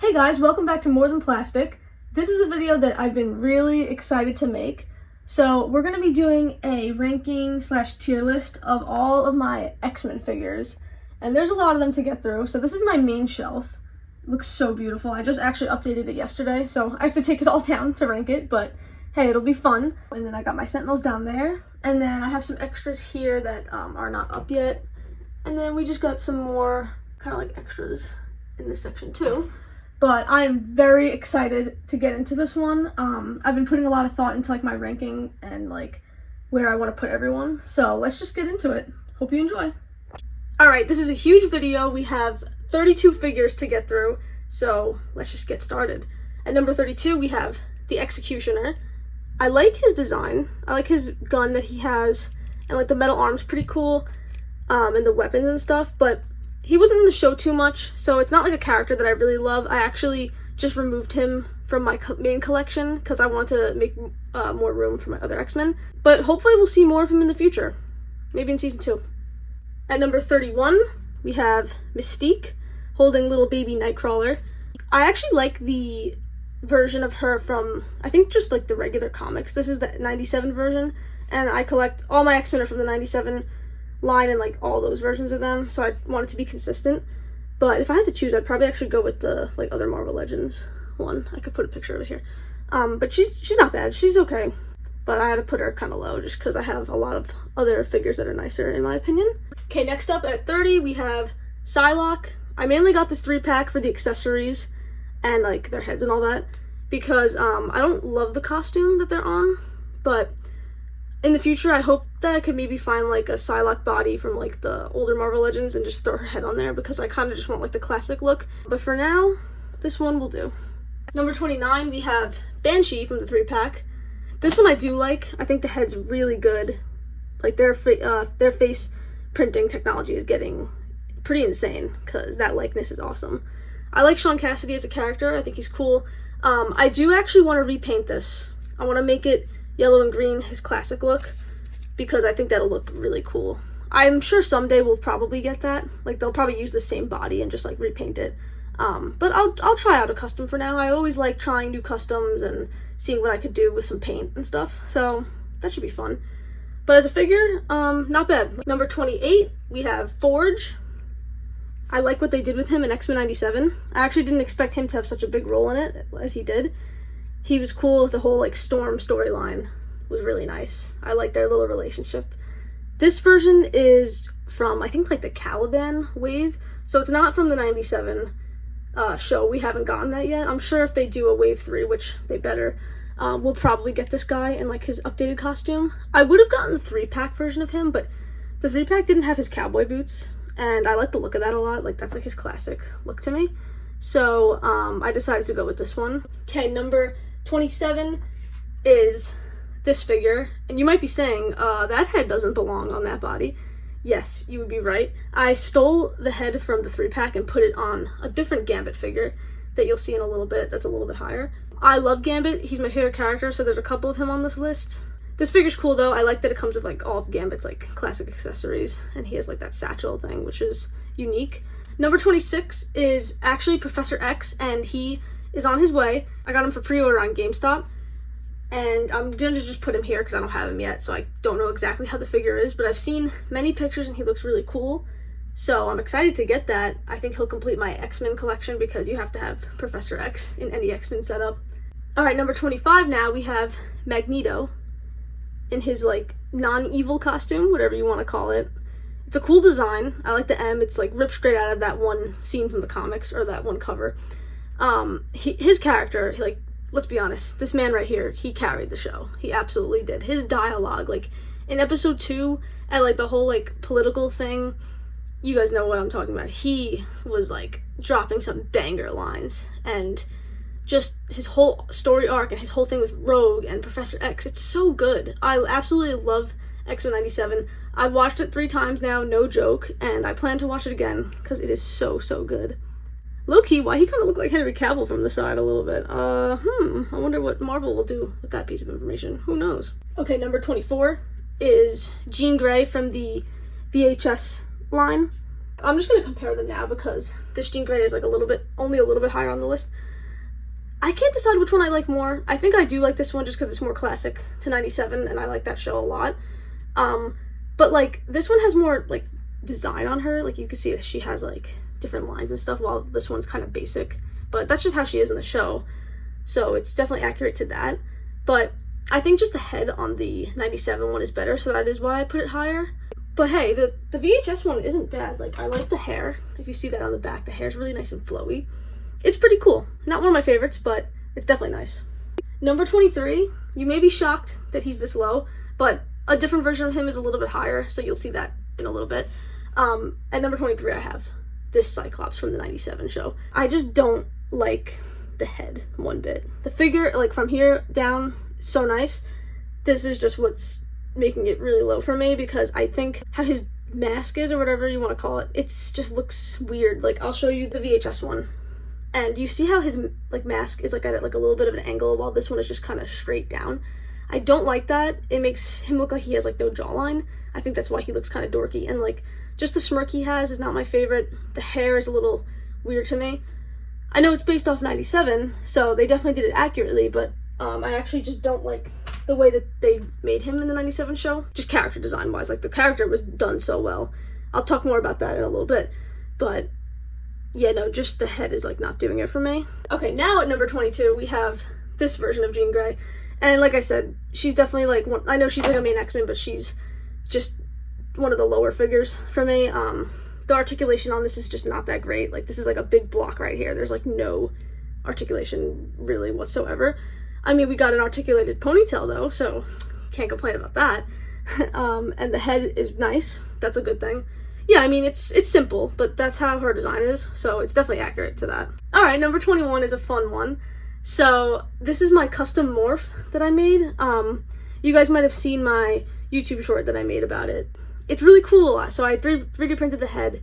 Hey guys, welcome back to More Than Plastic. This is a video that I've been really excited to make. So we're going to be doing a ranking / tier list of all of my X-Men figures. And there's a lot of them to get through. So this is my main shelf. It looks so beautiful. I just actually updated it yesterday, so I have to take it all down to rank it. But hey, it'll be fun. And then I got my Sentinels down there. And then I have some extras here that are not up yet. And then we just got some more kind of like extras in this section too. But I am very excited to get into this one. I've been putting a lot of thought into like my ranking and like where I want to put everyone. So let's just get into it. Hope you enjoy. All right, this is a huge video. We have 32 figures to get through. So let's just get started. At number 32, we have the Executioner. I like his design. I like his gun that he has, and like the metal arm's pretty cool, and the weapons and stuff, but he wasn't in the show too much, so it's not like a character that I really love. I actually just removed him from my main collection because I want to make more room for my other X-Men. But hopefully we'll see more of him in the future. Maybe in season 2. At number 31, we have Mystique holding little baby Nightcrawler. I actually like the version of her from, I think, just like the regular comics. This is the 97 version, and I collect all my X-Men are from the 97 line and like all those versions of them, so I want it to be consistent. But if I had to choose, I'd probably actually go with the like other Marvel Legends one. I could put a picture of it here. But she's not bad. She's okay. But I had to put her kind of low just because I have a lot of other figures that are nicer in my opinion. Okay, next up at 30 we have Psylocke. I mainly got this 3-pack for the accessories and like their heads and all that because I don't love the costume that they're on, but in the future, I hope that I could maybe find like a Psylocke body from like the older Marvel Legends and just throw her head on there because I kind of just want like the classic look. But for now, this one will do. Number 29, we have Banshee from the 3-pack. This one I do like. I think the head's really good. Like their face printing technology is getting pretty insane because that likeness is awesome. I like Sean Cassidy as a character. I think he's cool. I do actually want to repaint this. I want to make it yellow and green, his classic look, because I think that'll look really cool. I'm sure someday we'll probably get that. Like they'll probably use the same body and just like repaint it. But I'll try out a custom for now. I always like trying new customs and seeing what I could do with some paint and stuff. So that should be fun. But as a figure, not bad. Number 28, we have Forge. I like what they did with him in X-Men 97. I actually didn't expect him to have such a big role in it as he did. He was cool with the whole like Storm storyline. Was really nice. I like their little relationship. This version is from, I think, like the Caliban wave, so it's not from the 97 show. We haven't gotten that yet. I'm sure if they do a wave 3, which they better, we'll probably get this guy in like his updated costume. I would have gotten the 3-pack version of him, but the 3-pack didn't have his cowboy boots, and I like the look of that a lot. Like that's like his classic look to me. So I decided to go with this one. Okay, number 27 is this figure, and you might be saying, that head doesn't belong on that body. Yes, you would be right. I stole the head from the 3-pack and put it on a different Gambit figure that you'll see in a little bit that's a little bit higher. I love Gambit. He's my favorite character, so there's a couple of him on this list. This figure's cool though. I like that it comes with like all of Gambit's like classic accessories, and he has like that satchel thing, which is unique. Number 26 is actually Professor X, and he is on his way. I got him for pre-order on GameStop, and I'm gonna just put him here because I don't have him yet, so I don't know exactly how the figure is, but I've seen many pictures and he looks really cool, so I'm excited to get that. I think he'll complete my X-Men collection because you have to have Professor X in any X-Men setup. Alright, number 25 now, we have Magneto in his like non-evil costume, whatever you want to call it. It's a cool design. I like the M. It's like ripped straight out of that one scene from the comics, or that one cover. His character, like, let's be honest, this man right here, he carried the show. He absolutely did. His dialogue, like, in episode 2, and like the whole like political thing, you guys know what I'm talking about. He was like dropping some banger lines, and just his whole story arc and his whole thing with Rogue and Professor X, it's so good. I absolutely love X-Men 97. I've watched it 3 times now, no joke, and I plan to watch it again because it is so good. Low-key, why he kind of looked like Henry Cavill from the side a little bit. I wonder what Marvel will do with that piece of information. Who knows? Okay, number 24 is Jean Grey from the VHS line. I'm just gonna compare them now because this Jean Grey is like only a little bit higher on the list. I can't decide which one I like more. I think I do like this one just because it's more classic to 97, and I like that show a lot. But like this one has more like design on her. Like you can see she has like different lines and stuff, while this one's kind of basic. But that's just how she is in the show, so it's definitely accurate to that. But I think just the head on the 97 one is better, so that is why I put it higher. But hey, the VHS one isn't bad. Like, I like the hair. If you see that on the back, the hair's really nice and flowy. It's pretty cool. Not one of my favorites, but it's definitely nice. Number 23, you may be shocked that he's this low, but a different version of him is a little bit higher, so you'll see that in a little bit. At number 23, I have this Cyclops from the 97 show. I just don't like the head one bit. The figure, like from here down, so nice. This is just what's making it really low for me, because I think how his mask is, or whatever you want to call it, it's just looks weird. Like, I'll show you the VHS one, and you see how his like mask is like at like a little bit of an angle, while this one is just kind of straight down. I don't like that. It makes him look like he has like no jawline. I think that's why he looks kind of dorky, and like just the smirk he has is not my favorite. The hair is a little weird to me. I know it's based off 97, so they definitely did it accurately, but I actually just don't like the way that they made him in the 97 show. Just character design wise, like the character was done so well. I'll talk more about that in a little bit, but yeah, no, just the head is like not doing it for me. Okay, now at number 22, we have this version of Jean Grey. And like I said, she's definitely like one, I know she's like a main X-Men, but she's just one of the lower figures for me. The articulation on this is just not that great. Like, this is like a big block right here. There's like no articulation really whatsoever. I mean, we got an articulated ponytail though, so can't complain about that. And the head is nice. That's a good thing. Yeah, I mean, it's simple, but that's how her design is, so it's definitely accurate to that. Alright, number 21 is a fun one. So, this is my custom morph that I made. You guys might have seen my YouTube short that I made about it. It's really cool. So I 3D printed the head,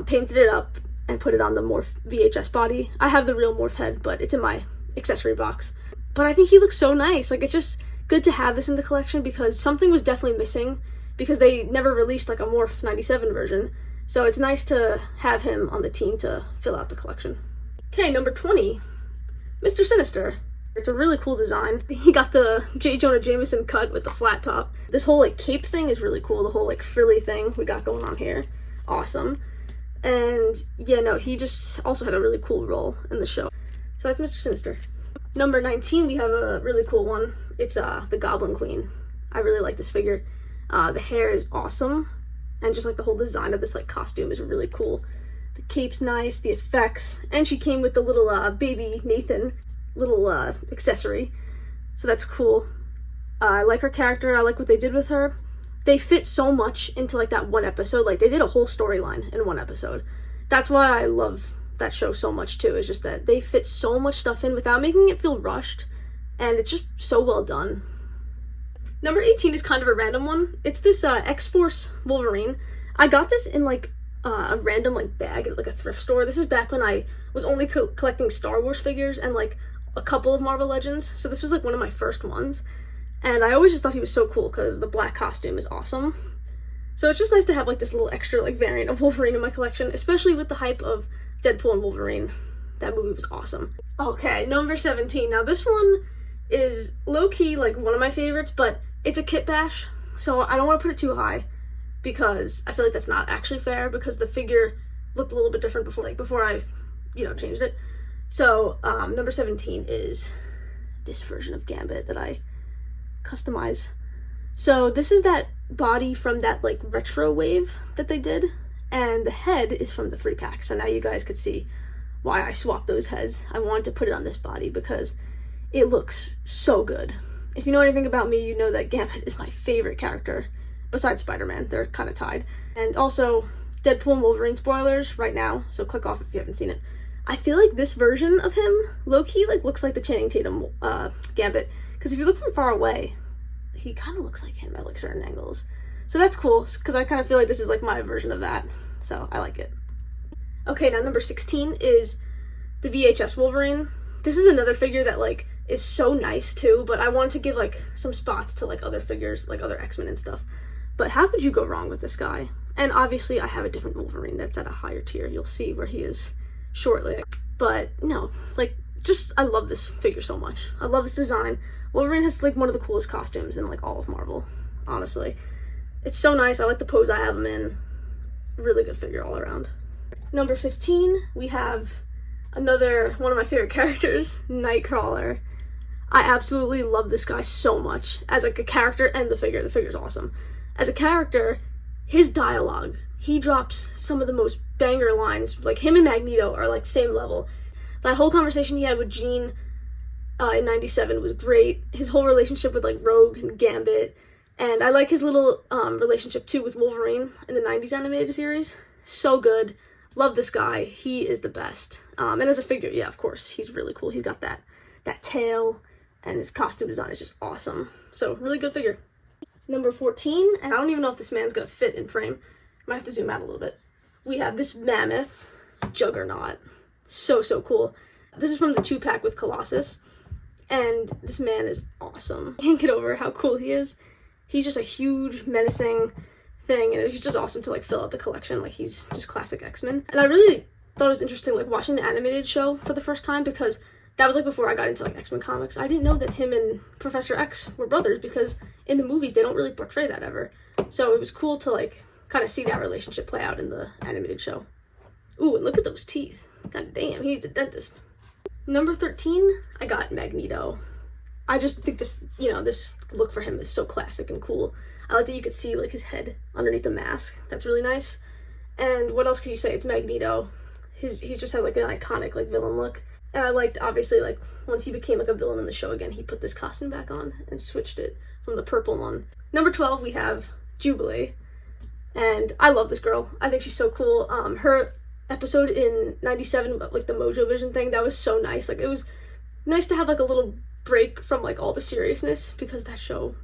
painted it up, and put it on the morph VHS body. I have the real morph head, but it's in my accessory box. But I think he looks so nice. Like, it's just good to have this in the collection because something was definitely missing because they never released like a Morph 97 version. So it's nice to have him on the team to fill out the collection. Okay, number 20, Mr. Sinister. It's a really cool design. He got the J. Jonah Jameson cut with the flat top. This whole like cape thing is really cool. The whole like frilly thing we got going on here. Awesome. And yeah, no, he just also had a really cool role in the show. So that's Mr. Sinister. Number 19, we have a really cool one. It's the Goblin Queen. I really like this figure. The hair is awesome, and just like the whole design of this like costume is really cool. The cape's nice, the effects, and she came with the little baby Nathan little accessory, so that's cool. I like her character. I like what they did with her. They fit so much into like that one episode. Like, they did a whole storyline in one episode. That's why I love that show so much too, is just that they fit so much stuff in without making it feel rushed, and it's just so well done. Number 18 is kind of a random one. It's this X-Force Wolverine. I got this in like a random like bag at like a thrift store. This is back when I was only collecting Star Wars figures and like a couple of Marvel Legends, so this was like one of my first ones, and I always just thought he was so cool because the black costume is awesome. So it's just nice to have like this little extra like variant of Wolverine in my collection, especially with the hype of Deadpool and Wolverine. That movie was awesome. Okay, number 17. Now this one is low-key like one of my favorites, but it's a kit bash, so I don't want to put it too high because I feel like that's not actually fair, because the figure looked a little bit different before I, changed it. So number 17 is this version of Gambit that I customize. So this is that body from that like retro wave that they did, and the head is from the 3-pack. So now you guys could see why I swapped those heads. I wanted to put it on this body because it looks so good. If you know anything about me, you know that Gambit is my favorite character, besides Spider-Man. They're kind of tied. And also, Deadpool and Wolverine spoilers right now, so click off if you haven't seen it. I feel like this version of him, low-key, like looks like the Channing Tatum Gambit, because if you look from far away, he kind of looks like him at like certain angles. So that's cool, because I kind of feel like this is like my version of that, so I like it. Okay, now number 16 is the VHS Wolverine. This is another figure that like is so nice too, but I wanted to give like some spots to like other figures, like other X-Men and stuff. But how could you go wrong with this guy? And obviously I have a different Wolverine that's at a higher tier. You'll see where he is shortly. But no, like, just, I love this figure so much. I love this design. Wolverine has like one of the coolest costumes in like all of Marvel, honestly. It's so nice. I like the pose I have him in. Really good figure all around. Number 15, we have another one of my favorite characters, Nightcrawler. I absolutely love this guy so much as like a character and the figure. The figure's awesome. As a character, his dialogue, he drops some of the most banger lines. Like, him and Magneto are like same level. That whole conversation he had with Jean in 97 was great. His whole relationship with like Rogue and Gambit, and I like his little relationship too with Wolverine in the 90s animated series. So good. Love this guy. He is the best. And as a figure, yeah, of course, he's really cool. He's got that tail, and his costume design is just awesome. So, really good figure. Number 14, and I don't even know if this man's gonna fit in frame. Might have to zoom out a little bit. We have this mammoth Juggernaut. So cool. This is from the 2-pack with Colossus, and this man is awesome. Can't get over how cool he is. He's just a huge, menacing thing, and it's just awesome to like fill out the collection. Like, he's just classic X-Men. And I really thought it was interesting like watching the animated show for the first time, because that was like before I got into like X-Men comics. I didn't know that him and Professor X were brothers, because in the movies they don't really portray that ever. So it was cool to like kind of see that relationship play out in the animated show. Ooh, and look at those teeth. God damn, he needs a dentist. Number 13, I got Magneto. I just think this, this look for him is so classic and cool. I like that you could see like his head underneath the mask. That's really nice. And what else could you say? It's Magneto. He just has like an iconic like villain look. And I liked, obviously, like, once he became like a villain in the show again, he put this costume back on and switched it from the purple one. Number 12, we have Jubilee. And I love this girl. I think she's so cool. Her episode in 97, like the Mojo Vision thing, that was so nice. Like, it was nice to have like a little break from like all the seriousness, because that show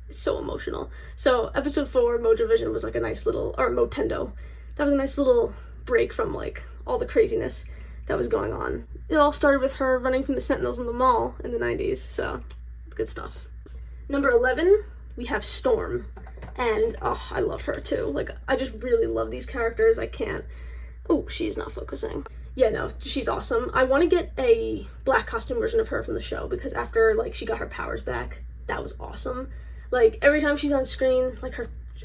is so emotional. So episode 4, Mojo Vision, was like a nice little, or Motendo, that was a nice little break from like all the craziness that was going on. It all started with her running from the Sentinels in the mall in the 90s, so good stuff. Number 11, we have Storm. And, oh, I love her too. Like, I just really love these characters. I can't. Oh, she's not focusing. Yeah, no, she's awesome. I want to get a black costume version of her from the show, because after, like, she got her powers back, that was awesome. Like, every time she's on screen, like,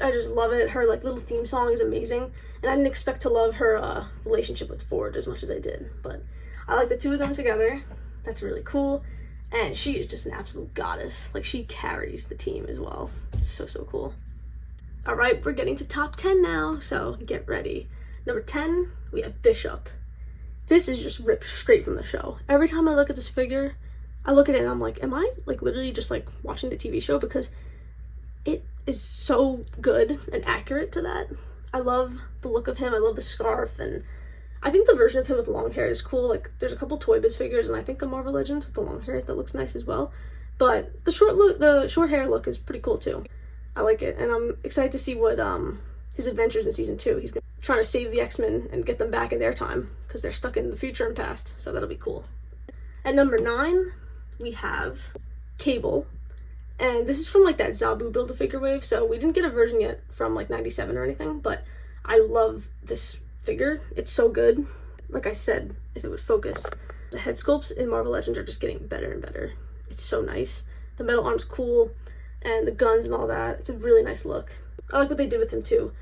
I just love it. Her, like, little theme song is amazing. And I didn't expect to love her relationship with Ford as much as I did. But I like the two of them together. That's really cool. And she is just an absolute goddess. Like, she carries the team as well. So cool. All right, we're getting to top 10 now, so get ready. Number 10, we have Bishop. This is just ripped straight from the show. Every time I look at this figure, I look at it and I'm like, am I like literally just like watching the TV show? Because it is so good and accurate to that. I love the look of him. I love the scarf, and I think the version of him with long hair is cool. Like, there's a couple Toy Biz figures, and I think a Marvel Legends with the long hair that looks nice as well. But the short hair look is pretty cool too. I like it, and I'm excited to see what his adventures in season 2. He's trying to save the X-Men and get them back in their time, because they're stuck in the future and past, so that'll be cool. At number 9, we have Cable, and this is from like that Zabu Build-A-Figure wave, so we didn't get a version yet from like 97 or anything, but I love this figure. It's so good. Like I said, if it would focus, the head sculpts in Marvel Legends are just getting better and better. It's so nice. The metal arm's cool, and the guns and all that. It's a really nice look. I like what they did with him too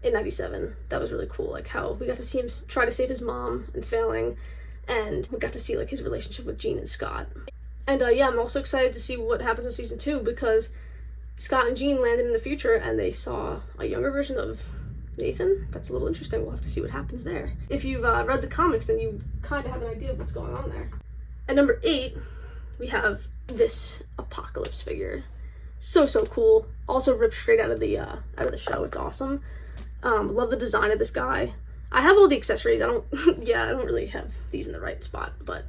in 97. That was really cool, like how we got to see him try to save his mom and failing, and we got to see like his relationship with Jean and Scott. And yeah, I'm also excited to see what happens in season 2, because Scott and Jean landed in the future and they saw a younger version of Nathan. That's a little interesting. We'll have to see what happens there. If you've read the comics, then you kind of have an idea of what's going on there. At number 8, we have this Apocalypse figure. So cool. Also ripped straight out of the show. It's awesome. Love the design of this guy. I have all the accessories. I don't really have these in the right spot, but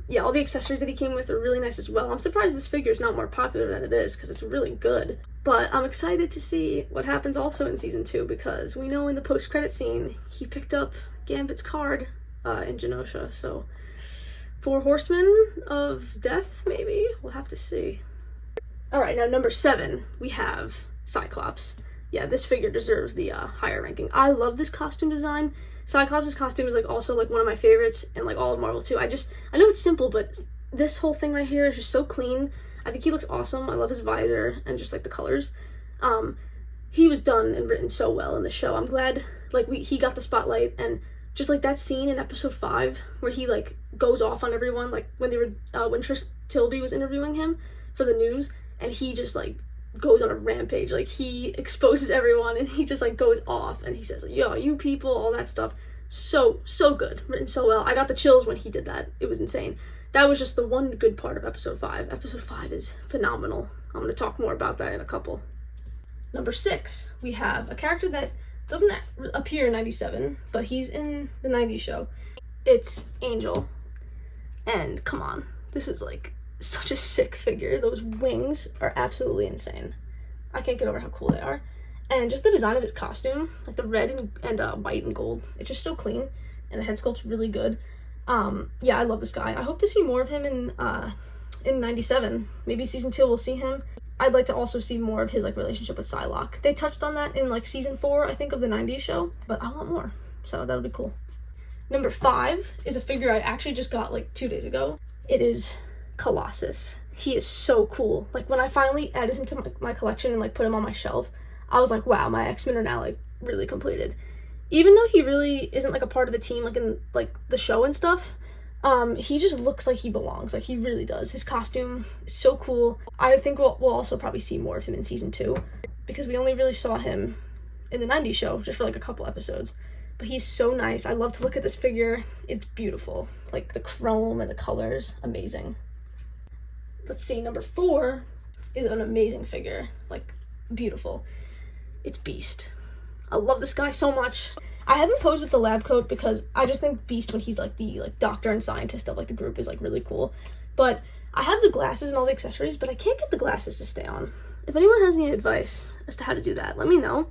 yeah, all the accessories that he came with are really nice as well. I'm surprised this figure is not more popular than it is, because it's really good. But I'm excited to see what happens also in season 2, because we know in the post-credit scene he picked up Gambit's card in Genosha. So 4 Horsemen of Death, maybe? We'll have to see. Alright, now number 7, we have Cyclops. yeah, this figure deserves the higher ranking. I love this costume design. Cyclops' costume is like also like one of my favorites in like all of Marvel too. I know it's simple, but this whole thing right here is just so clean. I think he looks awesome. I love his visor and just like the colors. He was done and written so well in the show. I'm glad like he got the spotlight, and just like that scene in episode 5 where he like goes off on everyone, like when they were when Trish Tilby was interviewing him for the news, and he just like goes on a rampage. Like he exposes everyone and he just like goes off and he says like, yo, you people, all that stuff. So good, written so well. I got the chills when he did that. It was insane. That was just the one good part of episode 5. Episode 5 is phenomenal. I'm going to talk more about that in a couple. Number 6, we have a character that doesn't appear in 97, but he's in the 90s show. It's Angel. And come on, this is like such a sick figure. Those wings are absolutely insane. I can't get over how cool they are. And just the design of his costume, like the red and white and gold, it's just so clean, and the head sculpt's really good. Yeah, I love this guy. I hope to see more of him in 97. Maybe season 2 we'll see him. I'd like to also see more of his like relationship with Psylocke. They touched on that in like season 4, I think, of the 90s show, but I want more, so that'll be cool. Number 5 is a figure I actually just got like 2 days ago. It is Colossus. He is so cool. Like when I finally added him to my collection and like put him on my shelf, I was like, wow, my X-Men are now like really completed. Even though he really isn't like a part of the team like in like the show and stuff, he just looks like he belongs. Like he really does. His costume is so cool. I think we'll also probably see more of him in season 2, because we only really saw him in the 90s show just for like a couple episodes. But he's so nice. I love to look at this figure. It's beautiful. Like the chrome and the colors, amazing. Let's see, number 4 is an amazing figure, like beautiful. It's Beast. I love this guy so much. I haven't posed with the lab coat because I just think Beast, when he's like the doctor and scientist of like the group, is like really cool. But I have the glasses and all the accessories, but I can't get the glasses to stay on. If anyone has any advice as to how to do that, let me know,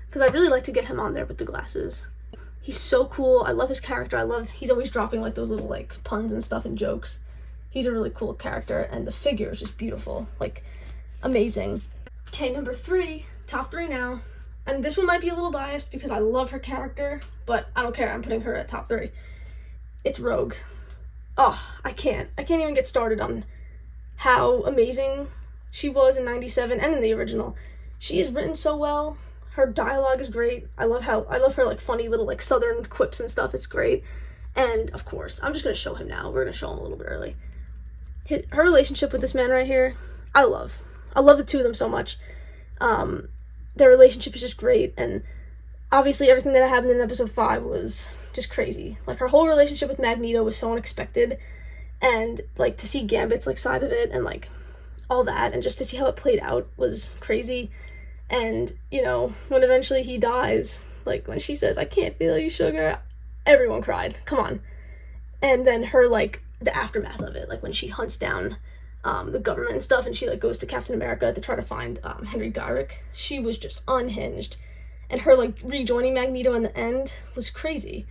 because I'd really like to get him on there with the glasses. He's so cool. I love his character. He's always dropping like those little like puns and stuff and jokes. He's a really cool character, and the figure is just beautiful, like amazing. Okay, number 3, top 3 now. And this one might be a little biased because I love her character, but I don't care. I'm putting her at top 3. It's Rogue. Oh, I can't even get started on how amazing she was in 97 and in the original. She is written so well. Her dialogue is great. I love her like funny little like southern quips and stuff. It's great. And of course, I'm just gonna show him now. We're gonna show him a little bit early. Her relationship with this man right here, I love the two of them so much. Their relationship is just great, and obviously everything that happened in episode 5 was just crazy. Like her whole relationship with Magneto was so unexpected, and like to see Gambit's like side of it and like all that, and just to see how it played out was crazy. And you know, when eventually he dies, like when she says, "I can't feel you, sugar," everyone cried. Come on. And then her like the aftermath of it, like when she hunts down the government and stuff, and she like goes to Captain America to try to find Henry Gyrick. She was just unhinged, and her like rejoining Magneto in the end was crazy.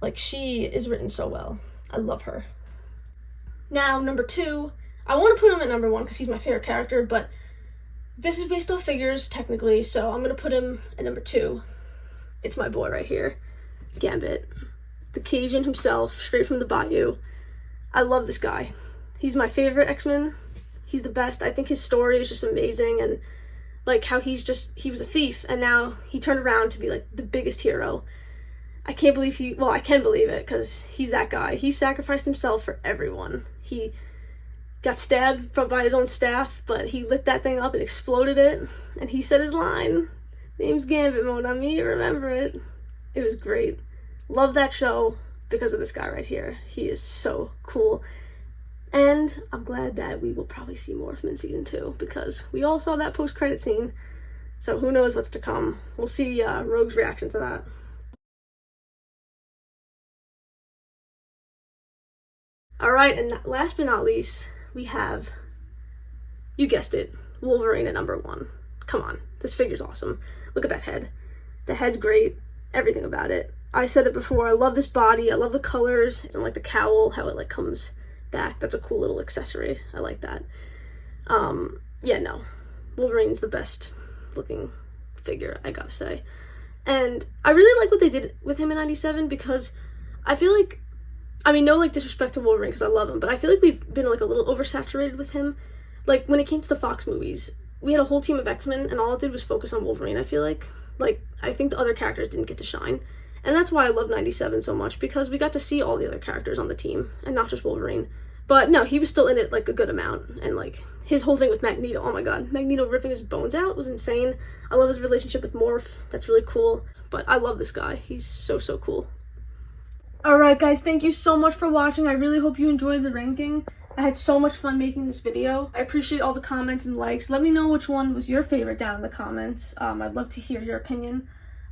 Like she is written so well. I love her. Now number 2, I want to put him at number 1 because he's my favorite character, but this is based off figures technically, so I'm gonna put him at number 2. It's my boy right here, Gambit, the Cajun himself, straight from the bayou. I love this guy. He's my favorite X-Men. He's the best. I think his story is just amazing, and like how he was a thief, and now he turned around to be like the biggest hero. I can't believe I can believe it, because he's that guy. He sacrificed himself for everyone. He got stabbed by his own staff, but he lit that thing up and exploded it, and he said his line, "Name's Gambit, mon ami, remember it." It was great. Love that show because of this guy right here. He is so cool. And I'm glad that we will probably see more of him in season 2, because we all saw that post-credit scene. So who knows what's to come. We'll see Rogue's reaction to that. Alright, and last but not least, we have, you guessed it, Wolverine at number 1. Come on, this figure's awesome. Look at that head. The head's great, everything about it. I said it before, I love this body, I love the colors, and like the cowl, how it like comes back. That's a cool little accessory. I like that. Yeah, no. Wolverine's the best looking figure, I gotta say. And I really like what they did with him in 97 because I feel like, I mean, no like disrespect to Wolverine because I love him, but I feel like we've been like a little oversaturated with him. Like when it came to the Fox movies, we had a whole team of X-Men and all it did was focus on Wolverine, I feel like. Like, I think the other characters didn't get to shine. And that's why I love 97 so much, because we got to see all the other characters on the team, and not just Wolverine. But no, he was still in it, like, a good amount. And, like, his whole thing with Magneto, oh my god. Magneto ripping his bones out was insane. I love his relationship with Morph. That's really cool. But I love this guy. He's so, so cool. Alright, guys, thank you so much for watching. I really hope you enjoyed the ranking. I had so much fun making this video. I appreciate all the comments and likes. Let me know which one was your favorite down in the comments. I'd love to hear your opinion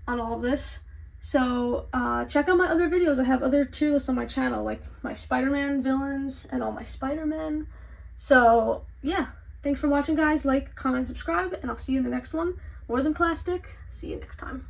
on all of this. So check out my other videos. I have other tier lists on my channel, like my Spider-Man villains and all my Spider-Man. So yeah, thanks for watching, guys. Like, comment, subscribe, and I'll see you in the next one. More Than Plastic. See you next time.